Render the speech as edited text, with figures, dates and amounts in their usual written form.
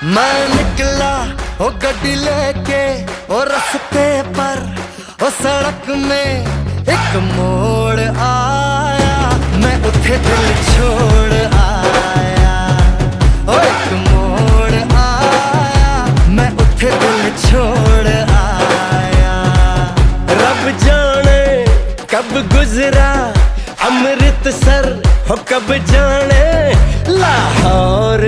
मैं निकला ओ गड्डी लेके ओ रास्ते पर ओ सड़क में एक मोड़ आया, मैं उठे दिल छोड़ आया। ओ एक मोड़ आया, मैं उठे दिल छोड़ आया। रब जाने कब गुजरा अमृतसर हो, कब जाने लाहौर